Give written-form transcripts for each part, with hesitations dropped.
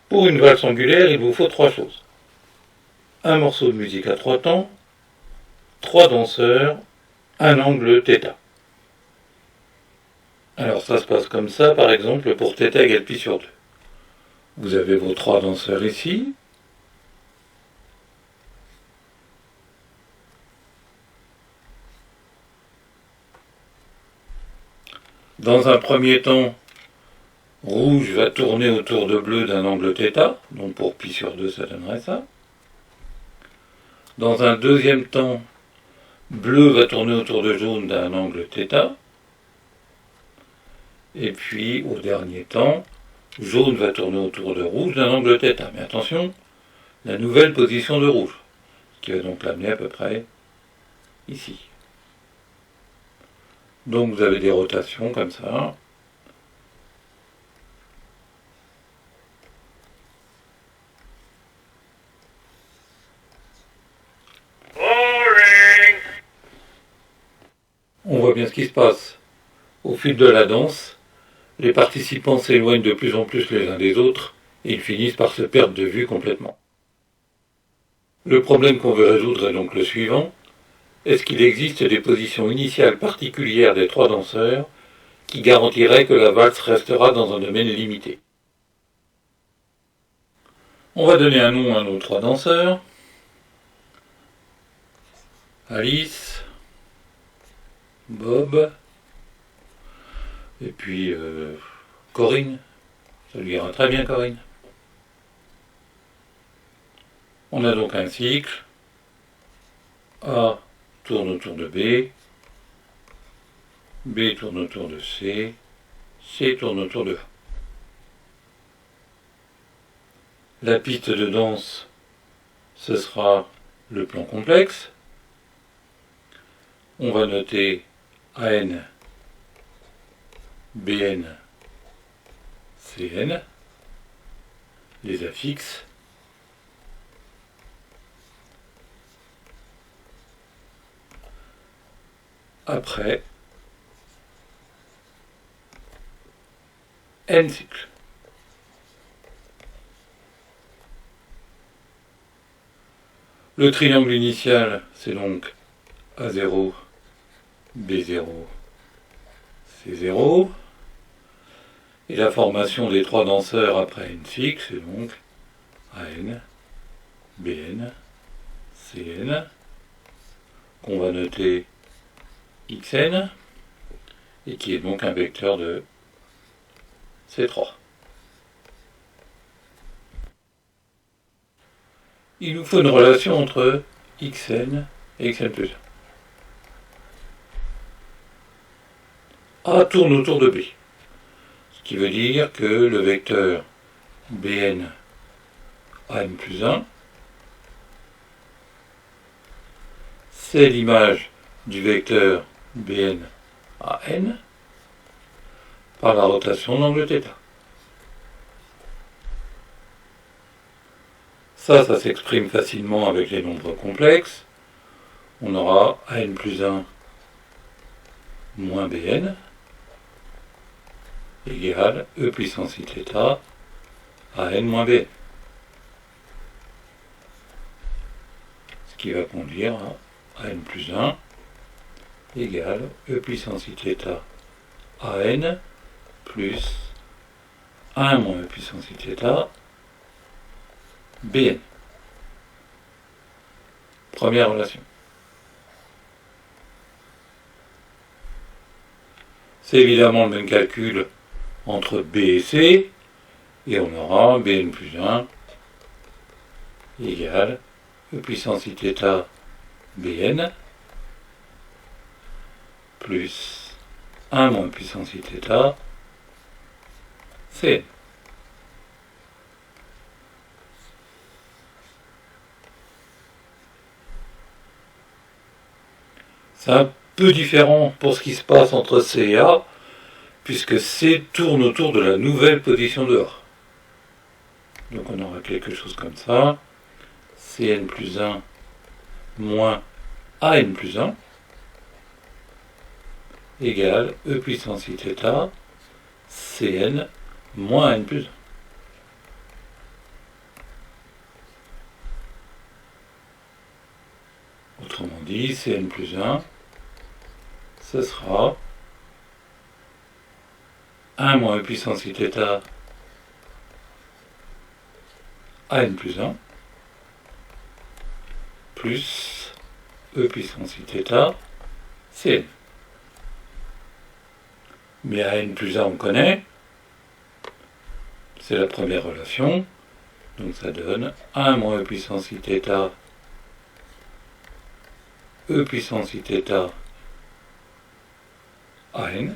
Pour une valse angulaire, il vous faut 3 choses. Un morceau de musique à 3 temps, 3 danseurs, un angle θ. Alors ça se passe comme ça, par exemple, pour θ égale pi sur 2. Vous avez vos 3 danseurs ici. Dans un premier temps, rouge va tourner autour de bleu d'un angle θ, donc pour pi sur 2 ça donnerait ça. Dans un deuxième temps, bleu va tourner autour de jaune d'un angle θ. Et puis au dernier temps, jaune va tourner autour de rouge d'un angle θ. Mais attention, la nouvelle position de rouge, qui va donc l'amener à peu près ici. Donc vous avez des rotations comme ça. On voit bien ce qui se passe. Au fil de la danse, les participants s'éloignent de plus en plus les uns des autres et ils finissent par se perdre de vue complètement. Le problème qu'on veut résoudre est donc le suivant. Est-ce qu'il existe des positions initiales particulières des 3 danseurs qui garantiraient que la valse restera dans un domaine limité? On va donner un nom à nos 3 danseurs. Alice, Bob, et puis Corinne. Ça lui ira très bien, Corinne. On a donc un cycle. A tourne autour de B. B tourne autour de C. C tourne autour de A. La piste de danse, ce sera le plan complexe. On va noter AN, BN, CN, les affixes. Après, N cycle. Le triangle initial, c'est donc A0, B0, C0. Et la formation des 3 danseurs après N cycle, c'est donc AN, BN, CN, qu'on va noter XN, et qui est donc un vecteur de C3. Il nous faut une relation entre Xn et Xn plus 1. A tourne autour de B, ce qui veut dire que le vecteur Bn An plus 1, c'est l'image du vecteur Bn à n par la rotation d'angle θ. Ça s'exprime facilement avec les nombres complexes. On aura An plus 1 moins Bn égale E puissance iθ à n moins Bn. Ce qui va conduire à n plus 1 égale E puissance iθ à n plus 1 moins E puissance iθ Bn. Première relation. C'est évidemment le même calcul entre B et C, et on aura Bn plus 1 égale E puissance iθ Bn plus 1 moins puissance iθ Cn. C'est un peu différent pour ce qui se passe entre C et A, puisque C tourne autour de la nouvelle position de A. Donc on aura quelque chose comme ça. Cn plus 1 moins An plus 1 égale E puissance iθ Cn moins n plus 1. dit Cn plus 1, ce sera 1 moins e puissance iθ à n plus 1 plus e puissance iθ Cn. Mais à n plus 1 on connaît, c'est la première relation, donc ça donne 1 moins e puissance iθ e puissance iθ à n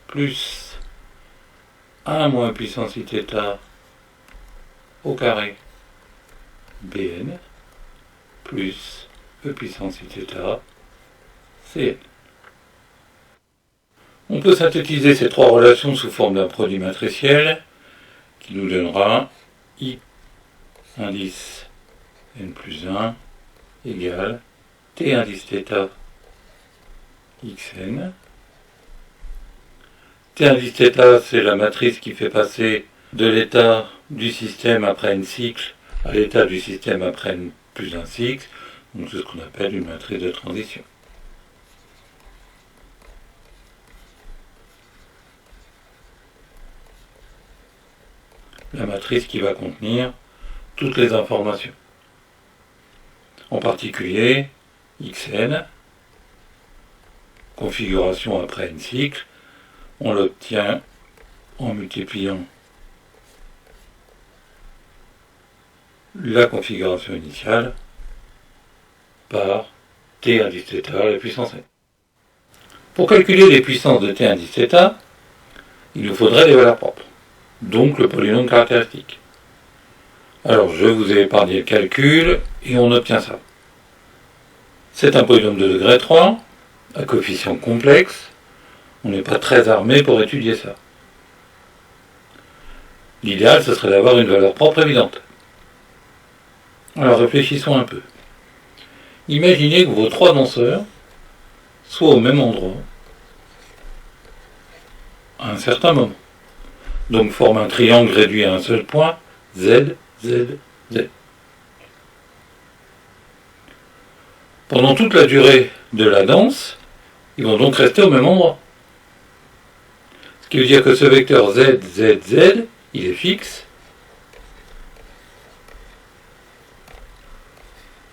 plus 1 moins e puissance iθ au carré Bn plus e puissance iθ Cn. On peut synthétiser ces trois relations sous forme d'un produit matriciel qui nous donnera I indice n plus 1 égale T indice θ xn. T indice θ, c'est la matrice qui fait passer de l'état du système après n cycle à l'état du système après n plus un cycle, donc c'est ce qu'on appelle une matrice de transition. La matrice qui va contenir toutes les informations. En particulier, xn, configuration après n cycle, on l'obtient en multipliant la configuration initiale par t indice θ à la puissance n. Pour calculer les puissances de t indice θ, il nous faudrait des valeurs propres, donc le polynôme caractéristique. Alors je vous ai épargné le calcul et on obtient ça. C'est un polynôme de degré 3, à coefficient complexe. On n'est pas très armé pour étudier ça. L'idéal, ce serait d'avoir une valeur propre évidente. Alors réfléchissons un peu. Imaginez que vos trois danseurs soient au même endroit à un certain moment. Donc forment un triangle réduit à un seul point, Z, Z, Z. Pendant toute la durée de la danse, ils vont donc rester au même endroit. Ce qui veut dire que ce vecteur Z, Z, Z, il est fixe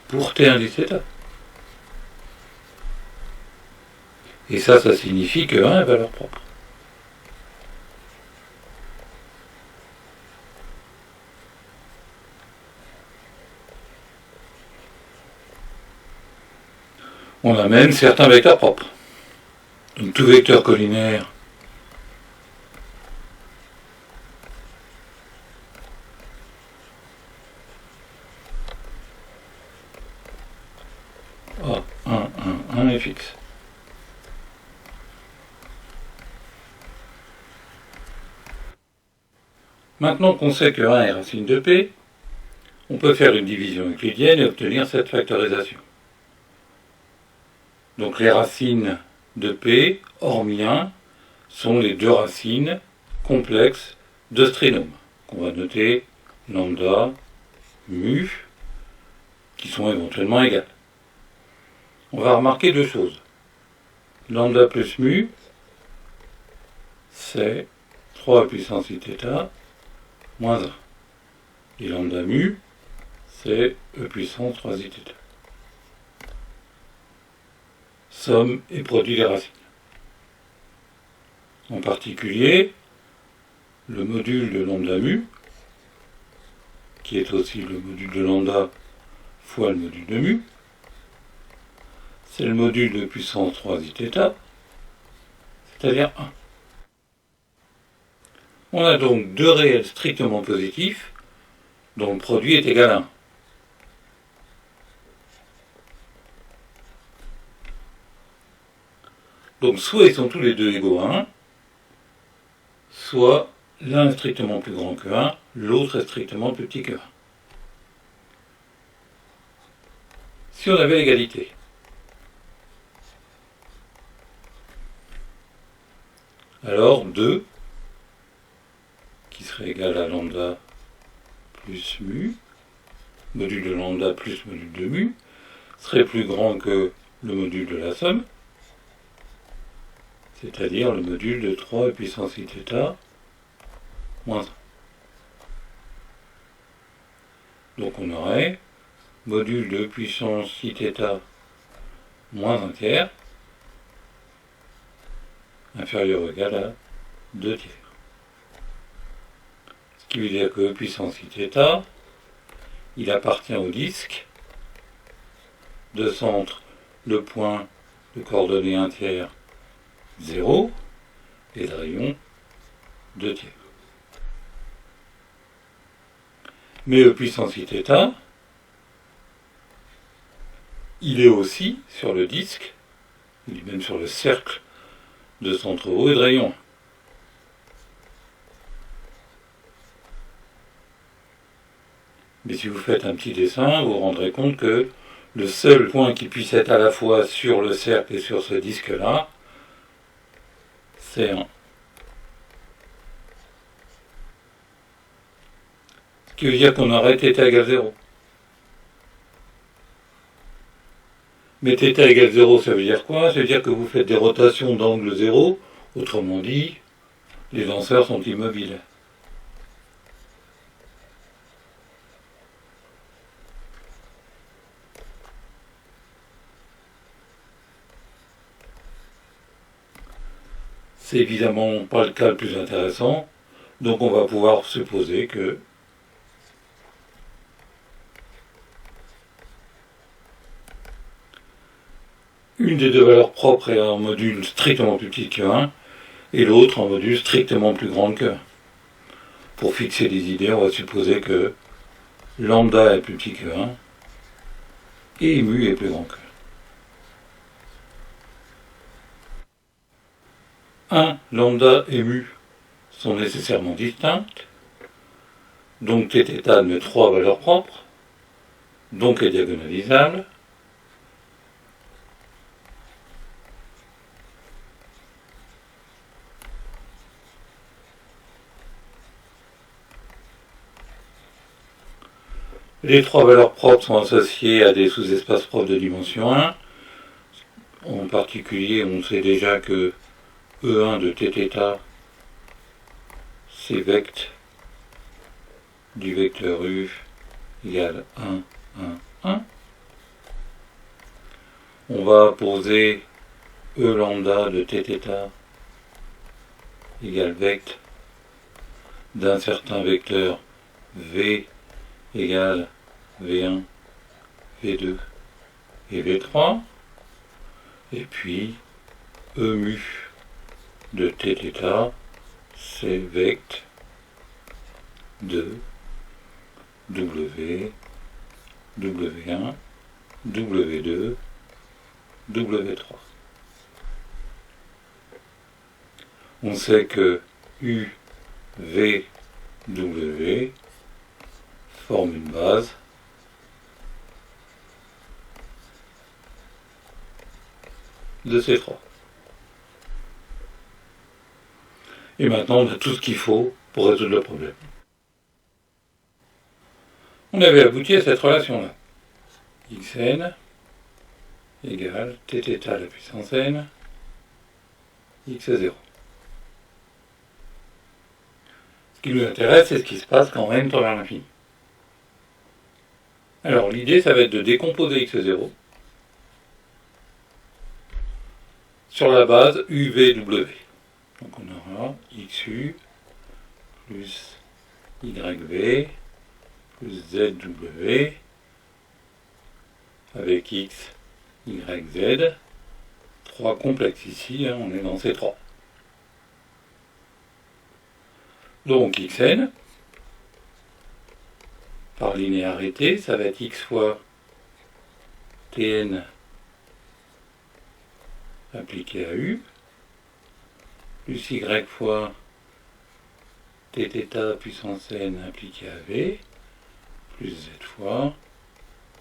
pour t indice θ. Et ça signifie que 1 est valeur propre. On a même certains vecteurs propres. Donc tout vecteur collinaire A 1, 1, 1 est fixe. Maintenant qu'on sait que 1 est racine de P, on peut faire une division euclidienne et obtenir cette factorisation. Donc les racines de P, hormis 1, sont les deux racines complexes de ce trinôme, qu'on va noter lambda, mu, qui sont éventuellement égales. On va remarquer deux choses. Lambda plus mu, c'est 3 puissance iθ moins 1. Et lambda mu, c'est e puissance 3 iθ. Somme et produit des racines. En particulier, le module de lambda mu, qui est aussi le module de lambda fois le module de mu, c'est le module de puissance 3 iθ, c'est-à-dire 1. On a donc deux réels strictement positifs dont le produit est égal à 1. Donc soit ils sont tous les deux égaux à 1, soit l'un est strictement plus grand que 1, l'autre est strictement plus petit que 1. Si on avait l'égalité, alors 2, qui serait égal à lambda plus mu, module de lambda plus module de mu, serait plus grand que le module de la somme, c'est-à-dire le module de 3 puissance iθ moins 1. Donc on aurait module de puissance iθ moins 1 tiers inférieur ou égal à 2 tiers. Ce qui veut dire que E puissance iθ, il appartient au disque de centre le point de coordonnées 1 tiers 0 et de rayon 2 tiers. Mais E puissance iθ, il est aussi sur le disque, il est même sur le cercle de centre haut et de rayon 1. Mais si vous faites un petit dessin, vous vous rendrez compte que le seul point qui puisse être à la fois sur le cercle et sur ce disque-là, c'est 1. Ce qui veut dire qu'on aurait θ égale 0. Mais θ égale 0, ça veut dire quoi? Ça veut dire que vous faites des rotations d'angle 0, autrement dit, les lanceurs sont immobiles. C'est évidemment pas le cas le plus intéressant, donc on va pouvoir supposer que une des deux valeurs propres est en module strictement plus petit que 1, et l'autre en module strictement plus grand que 1. Pour fixer les idées, on va supposer que lambda est plus petit que 1, et mu est plus grand que 1. 1, lambda et mu sont nécessairement distinctes, donc θ admet 3 valeurs propres, donc est diagonalisable. Les 3 valeurs propres sont associées à des sous-espaces propres de dimension 1. En particulier, on sait déjà que E1 de θ, c'est vect du vecteur U égale 1, 1, 1. On va poser E lambda de θ égale vect d'un certain vecteur V égale V1, V2 et V3. Et puis E mu de θ, c'est vect de W, W1, W2, W3. On sait que U, V, W forment une base de ces 3. Et maintenant, on a tout ce qu'il faut pour résoudre le problème. On avait abouti à cette relation-là. Xn égale Tθ à la puissance n, x0. Ce qui nous intéresse, c'est ce qui se passe quand n tend vers l'infini. Alors l'idée, ça va être de décomposer x0 sur la base UVW. Donc on aura xu plus yv plus zw avec x, y, z. 3 complexes ici, hein, on est dans ces 3. Donc xn, par linéarité, ça va être x fois tn appliqué à u, plus y fois tθ puissance n appliqué à v, plus z fois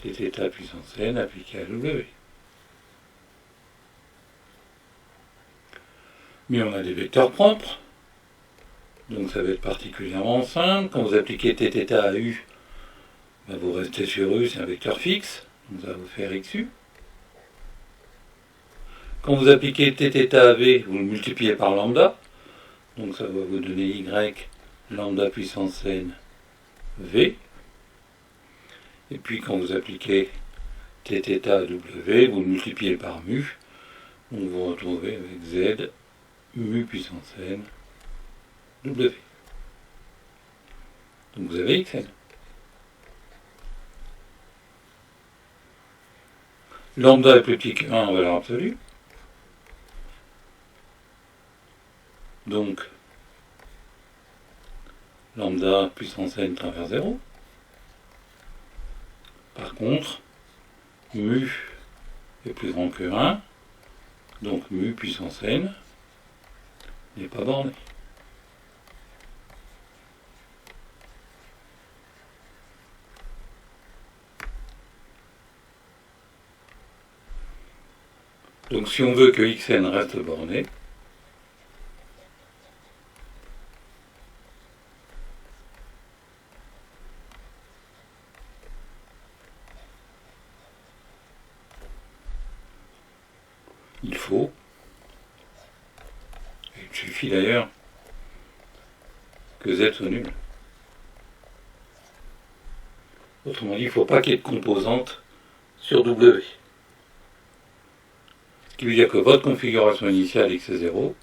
tθ puissance n appliqué à w. Mais on a des vecteurs propres, donc ça va être particulièrement simple. Quand vous appliquez tθ à u, ben vous restez sur u, c'est un vecteur fixe, Donc ça va vous faire XU. Quand vous appliquez Tθ à V, vous le multipliez par lambda. Donc ça va vous donner Y lambda puissance n V. Et puis quand vous appliquez Tθ à W, vous le multipliez par mu. Donc vous vous retrouvez avec Z mu puissance n W. Donc vous avez Xn. Lambda est plus petit que 1 en valeur absolue. Donc lambda puissance n travers 0. Par contre, mu est plus grand que 1. Donc mu puissance n n'est pas borné. Donc si on veut que Xn reste borné, il faut, et il suffit d'ailleurs, que Z soit nul. Autrement dit, il ne faut pas qu'il y ait de composante sur W. Ce qui veut dire que votre configuration initiale x est 0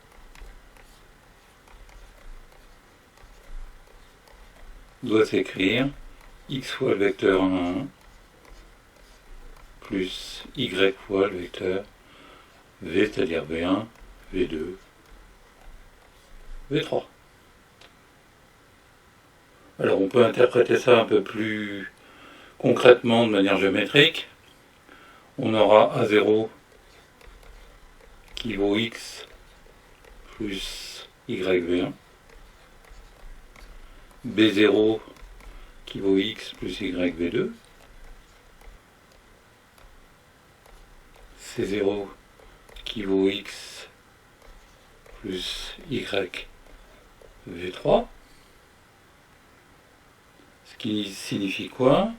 doit s'écrire x fois le vecteur 1, 1 plus y fois le vecteur v, c'est-à-dire v1, v2, v3. Alors on peut interpréter ça un peu plus concrètement de manière géométrique. On aura A0 qui vaut x plus yv1, B0 qui vaut x plus yv2, C0 qui vaut x plus yv3, ce qui signifie quoi?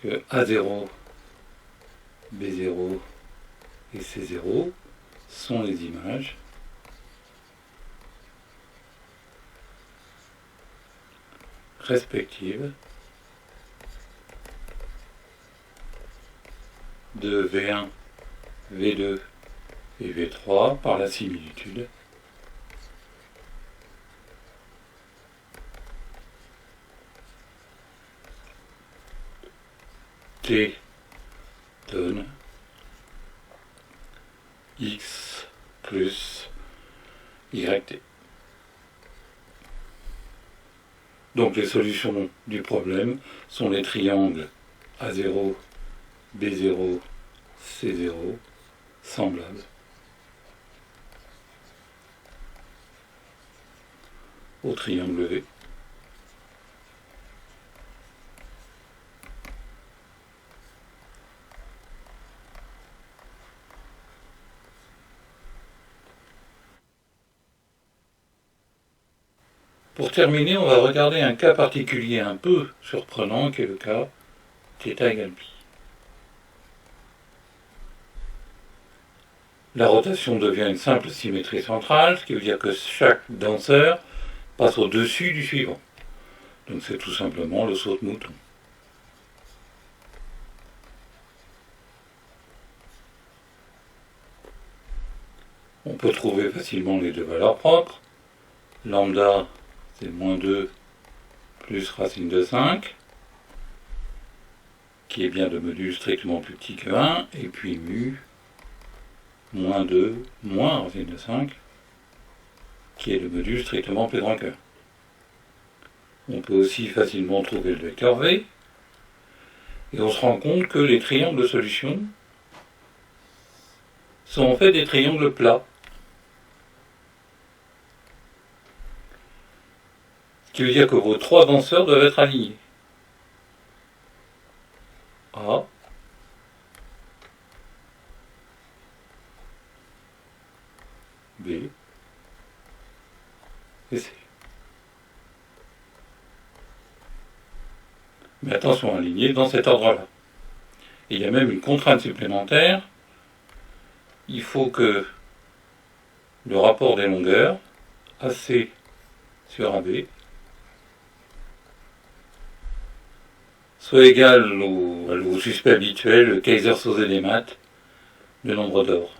Que A0, B0 et C0 sont les images respectives de V1, V2 et V3 par la similitude T donne x plus yt. Donc les solutions du problème sont les triangles A0, B0, C0 semblables au triangle V. Pour terminer, on va regarder un cas particulier un peu surprenant qui est le cas θ égale pi. La rotation devient une simple symétrie centrale, ce qui veut dire que chaque danseur passe au-dessus du suivant. Donc c'est tout simplement le saute-mouton. On peut trouver facilement les deux valeurs propres. Lambda, c'est moins 2 plus racine de 5, qui est bien de module strictement plus petit que 1, et puis mu, moins 2 moins racine de 5, qui est le module strictement plus grand que 1. On peut aussi facilement trouver le vecteur V, et on se rend compte que les triangles de solution sont en fait des triangles plats. Ce qui veut dire que vos trois danseurs doivent être alignés. A, B et C. Mais attention, alignés dans cet ordre-là. Et il y a même une contrainte supplémentaire. Il faut que le rapport des longueurs, AC sur AB, soit égal au suspect habituel, le Kaiser-Sosé des maths, le nombre d'or.